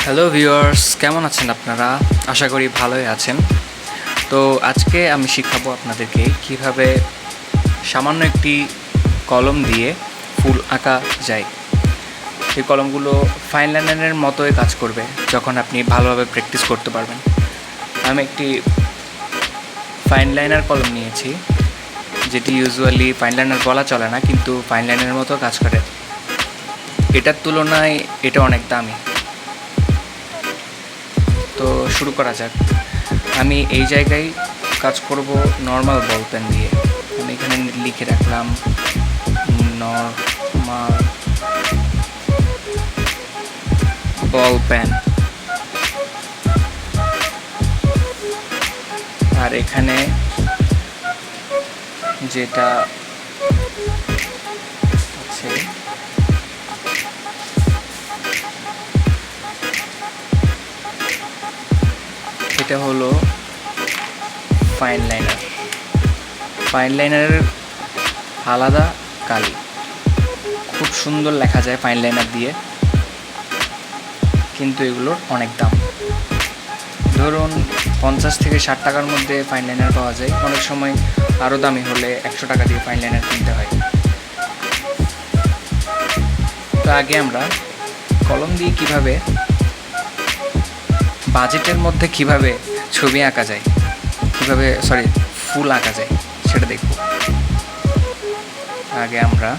Hello viewers, কেমন আছেন আপনারা? আশা করি ভালোই আছেন। তো আজকে আমি শিখাবো আপনাদেরকে কিভাবে সামান্য একটি কলম দিয়ে ফুল আঁকা যায়। এই কলমগুলো ফাইন লাইনারের মতোই কাজ করবে যখন আপনি ভালোভাবে প্র্যাকটিস করতে পারবেন। আমি একটি ফাইন লাইনার কলম নিয়েছি, যেটি ইউজুয়ালি ফাইন লাইনার বলা চলে না, কিন্তু ফাইন লাইনারের মতো কাজ করে। এটার তুলনায় এটা অনেক দামি। তো শুরু করা যাক। আমি এই জায়গায় কাজ করব নর্মাল বল পেন দিয়ে। আমি এখানে লিখে রাখলাম নর্মাল বল পেন। আর এখানে যেটা আছে এটা হলো ফাইন লাইনার। ফাইন লাইনারের আলাদা কালি, খুব সুন্দর লেখা যায় ফাইন লাইনার দিয়ে, কিন্তু এগুলোর অনেক দাম। ধরুন 50 থেকে 60 টাকার মধ্যে ফাইন লাইনার পাওয়া যায়। অনেক সময় আরও দামি হলে 100 টাকা দিয়ে ফাইন লাইনার কিনতে হয়। তো আগে আমরা কলম দিয়ে কিভাবে বাজেটের মধ্যে কিভাবে ছবি আঁকা যায়, ফুল আঁকা যায় সেটা দেখব। আগে আমরা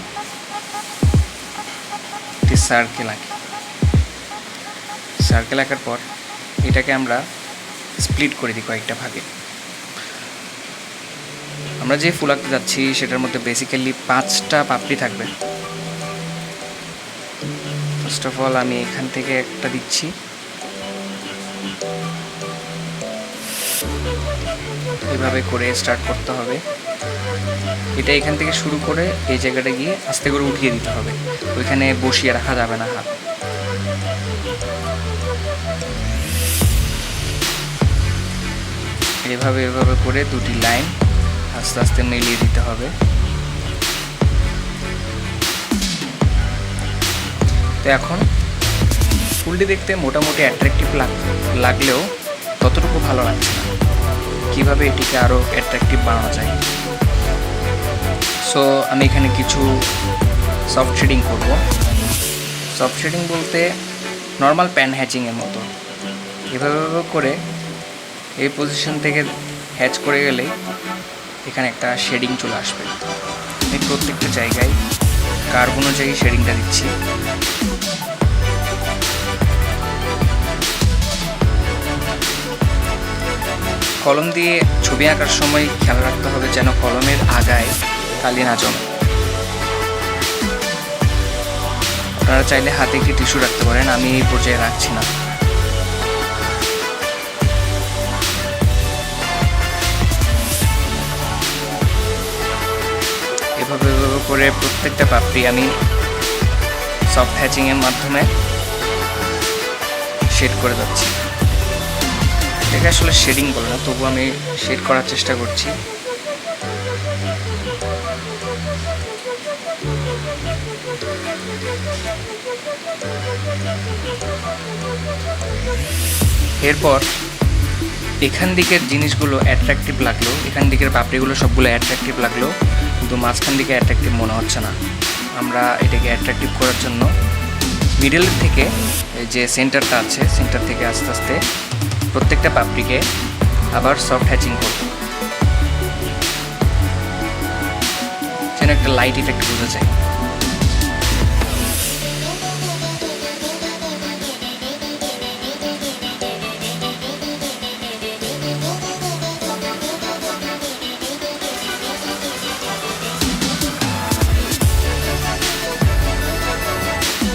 একটি সার্কেল আঁকি। সার্কেল আঁকার পর এটাকে আমরা স্প্লিট করে দিই কয়েকটা ভাগে। আমরা যে ফুল আঁকতে যাচ্ছি সেটার মধ্যে বেসিক্যালি 5টা পাপড়ি থাকবে। ফার্স্ট অফ অল আমি এখান থেকে একটা দিচ্ছি। এভাবে করে স্টার্ট করতে হবে। এটা এখান থেকে শুরু করে এই জায়গাটা গিয়ে আস্তে করে উঠিয়ে দিতে হবে, ওইখানে বসিয়ে রাখা যাবে না হাত। এভাবে করে দুটি লাইন আস্তে আস্তে মিলিয়ে দিতে হবে। তো এখন ফুলটি দেখতে মোটামুটি অ্যাট্রাকটিভ লাগলেও ততটুকু ভালো লাগছে না। কীভাবে এটিকে আরও অ্যাট্রাকটিভ বানানো যায়। সো আমি এখানে কিছু সফট শেডিং করব। সফট শেডিং বলতে নর্মাল প্যান হ্যাচিংয়ের মতো। এভাবে করে এই পজিশন থেকে হ্যাচ করে গেলেই এখানে একটা শেডিং চলে আসবে। আমি প্রত্যেকটা জায়গায় কার্ভ অনুযায়ী শেডিংটা দিচ্ছি। কলম দিয়ে ছবি আঁকার সময় খেয়াল রাখতে হবে যেন কলমের আগায় কালি না জমে। আপনারা চাইলে হাতে একটি টিস্যু রাখতে পারেন, আমি এই পর্যায়ে রাখছি না। এভাবে করে প্রত্যেকটা পাপড়ি আমি সফট হ্যাচিংয়ের মাধ্যমে শেড করে যাচ্ছি। এটাকে আসলে শেডিং বলে না, তবু আমি শেড করার চেষ্টা করছি। এরপর এখান দিকের জিনিসগুলো অ্যাট্রাকটিভ লাগলো, এখান দিকের পাপড়িগুলো সবগুলো অ্যাট্রাকটিভ লাগলো, কিন্তু মাঝখান দিকে অ্যাট্রাকটিভ মনে হচ্ছে না। আমরা এটাকে অ্যাট্রাকটিভ করার জন্য মিডল থেকে যে সেন্টারটা আছে, সেন্টার থেকে আস্তে আস্তে প্রত্যেকটা পাপড়িকে আবার সফট হ্যাচিং করব, যেন একটা লাইট ইফেক্ট বোঝা যায়।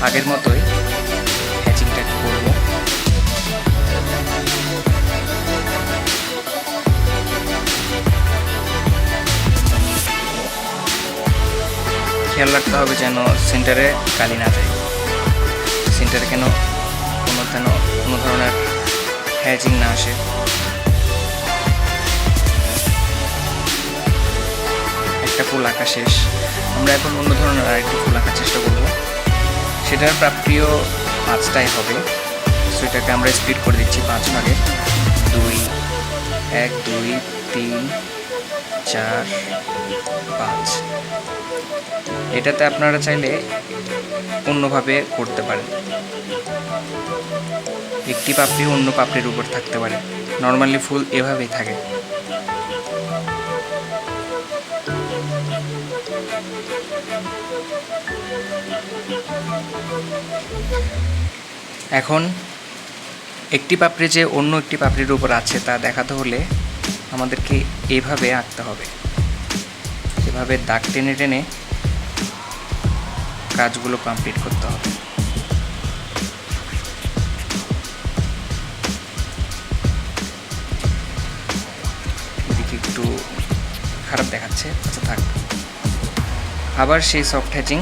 আগের মতোই হ্যাচিংটা করব। খেয়াল রাখতে হবে যেন সেন্টারে কালি না যায়, সেন্টারে কোনো ধরনের হ্যাচিং না আসে। একটা ফুল আঁকা শেষ। আমরা এখন অন্য ধরনের আরেকটি ফুল আঁকার চেষ্টা করব। সেটার প্রাপ্তিও 5টাই হবে। সো এটাকে আমরা স্পিড করে দিচ্ছি 5 ভাগে। 2 1 2 3 4 5। এটাতে আপনারা চাইলে অন্যভাবে করতে পারেন, একটি পাপড়ি অন্য পাপড়ির উপর থাকতে পারে। নর্মালি ফুল এভাবেই থাকে। এখন একটি পাপড়ি যে অন্য একটি পাপড়ির উপর আছে তা দেখাতে হলে আমাদেরকে এভাবে আঁকতে হবে। এভাবে দাগ টেনে টেনে কাজগুলো কমপ্লিট করতে হবে। এদিকে একটু খারাপ দেখাচ্ছে, আচ্ছা থাক। আবার সেই সফট হ্যাচিং।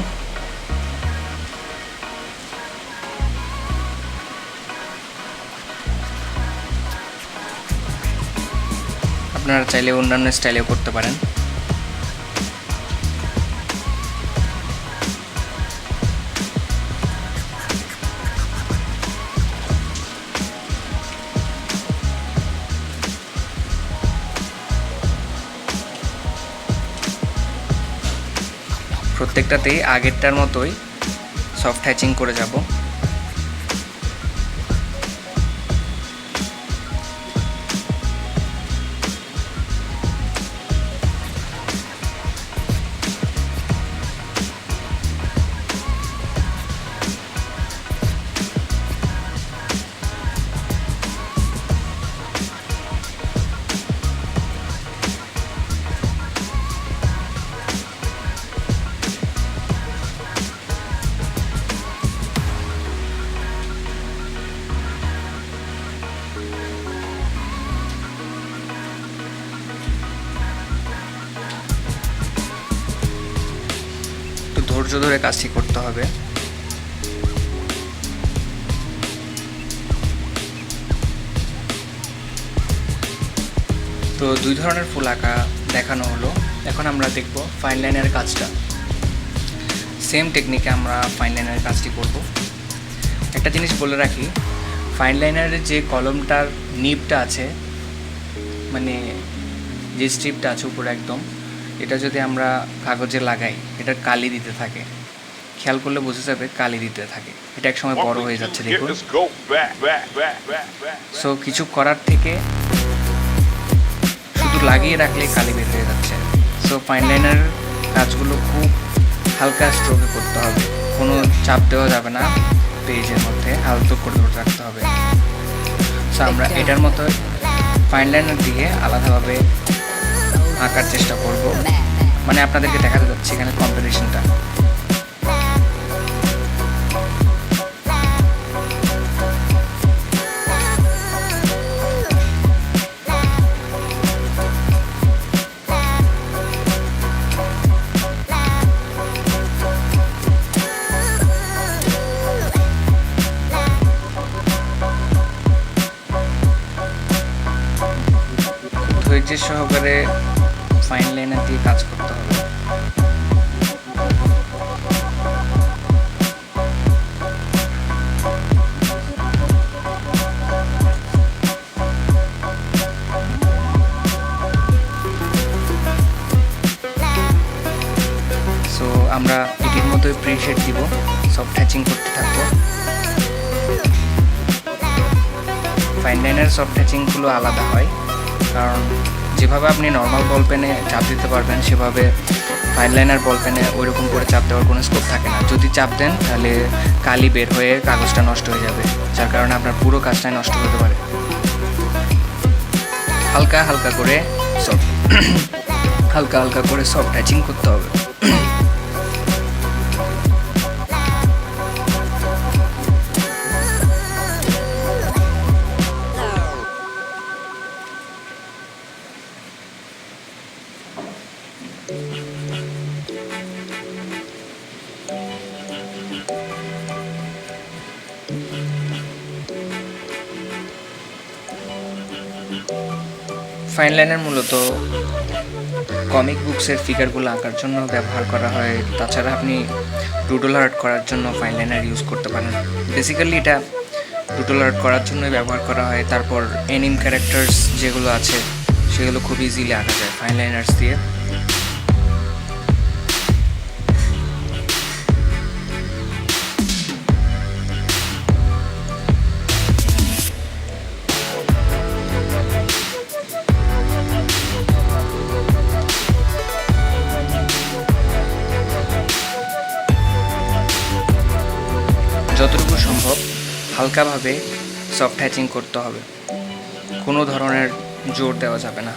আপনারা চাইলে অন্যান্য স্টাইলেও করতে পারেন। প্রত্যেকটাতেই আগেরটার মতোই সফট হ্যাচিং করে যাব। ধৈর্য ধরে কাজটি করতে হবে। তো 2 ধরনের ফুল আঁকা দেখানো হলো। এখন আমরা দেখব ফাইন লাইনের কাজটা। সেম টেকনিকে আমরা ফাইন লাইনের কাজটি করব। একটা জিনিস বলে রাখি, ফাইন লাইনারের যে কলমটার নিবটা আছে, মানে যে স্ট্রিপটা আছে উপরে একদম, এটা যদি আমরা কাগজে লাগাই এটার কালি দিতে থাকে। খেয়াল করলে বোঝা যাবে কালি দিতে থাকে। এটা এক সময় বড় হয়ে যাচ্ছে দেখুন। সো কিছু করার থেকে শুধু লাগিয়ে রাখলে কালি বের হয়ে যাচ্ছে। সো ফাইন লাইনার কাজগুলো খুব হালকা স্ট্রোকে করতে হবে, কোনো চাপ দেওয়া যাবে না, পেজের মধ্যে হালকা করে ধরে রাখতে হবে। সো আমরা এটার মতো ফাইন লাইনার দিয়ে আলাদাভাবে আঁকার চেষ্টা করব, মানে আপনাদেরকে দেখাতে যাচ্ছে এখানে কম্পিটিশনটা। ধৈর্য সহকারে ফাইন লাইনার দিয়ে কাজ করতে হবে। সো আমরা এটির মতোই প্রিশেড দিব, সফট হ্যাচিং করতে থাকবো। ফাইন লাইনার সফট হ্যাচিংগুলো আলাদা হয়, কারণ যেভাবে আপনি নর্মাল বল পেনে চাপ দিতে পারবেন সেভাবে ফাইন লাইনার বল পেনে ওইরকম করে চাপ দেওয়ার কোনো স্কোপ থাকে না। যদি চাপ দেন তাহলে কালি বের হয়ে কাগজটা নষ্ট হয়ে যাবে, যার কারণে আপনার পুরো কাজটাই নষ্ট হতে পারে। হালকা হালকা করে সফট হ্যাচিং করতে হবে। ফাইন লাইনার মূলত কমিক বুকসের ফিগারগুলো আঁকার জন্য ব্যবহার করা হয়। তাছাড়া আপনি ডুডল আর্ট করার জন্য ফাইন লাইনার ইউজ করতে পারেন। বেসিক্যালি এটা ডুডল আর্ট করার জন্য ব্যবহার করা হয়। তারপর অ্যানিম ক্যারেক্টার্স যেগুলো আছে সেগুলো খুব ইজিলি আঁকা যায় ফাইন লাইনার্স দিয়ে। যতটুকু সম্ভব হালকাভাবে সফট হ্যাচিং করতে হবে, কোনো ধরনের জোর দেওয়া যাবে না।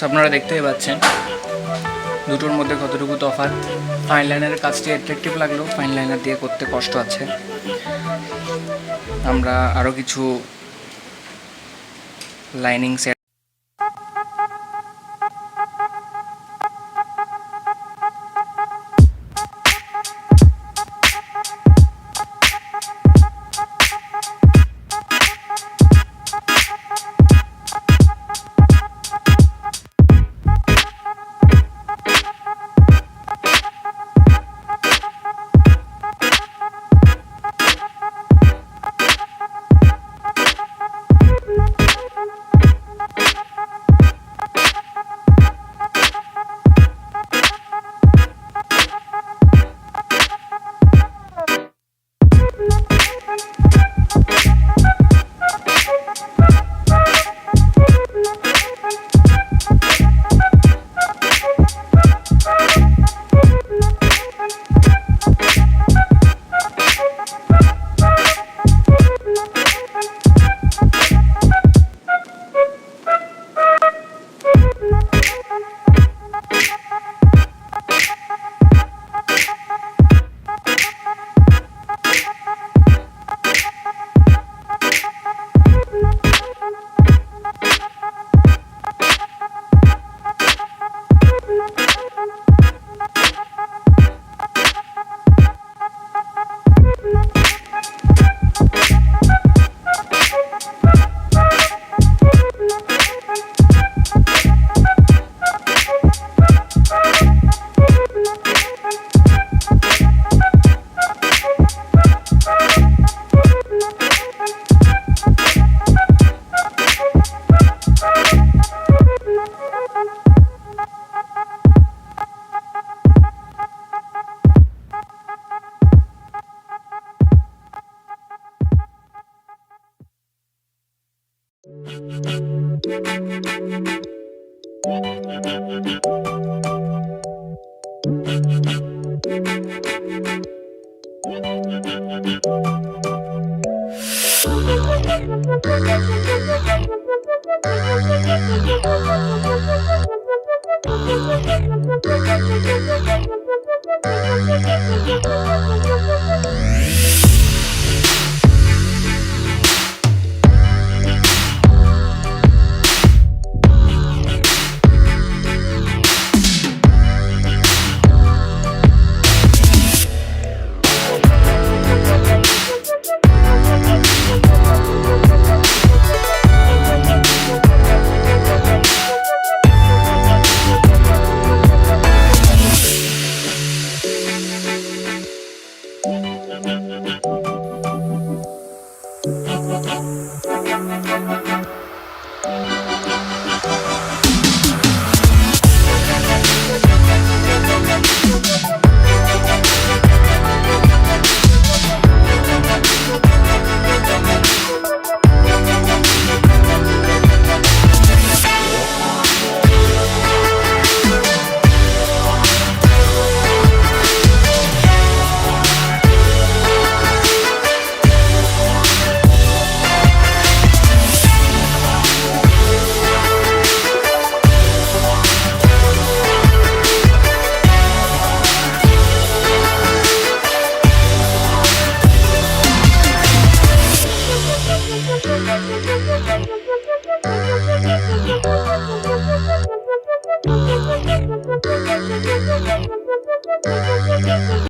আপনারা দেখতেই পাচ্ছেন দুটোর মধ্যে কতটুকু তফাৎ। ফাইন লাইনারের কাজটি অ্যাট্রাকটিভ লাগলেও ফাইন লাইনার দিয়ে করতে কষ্ট আছে। আমরা আরও কিছু লাইনিং সেট you.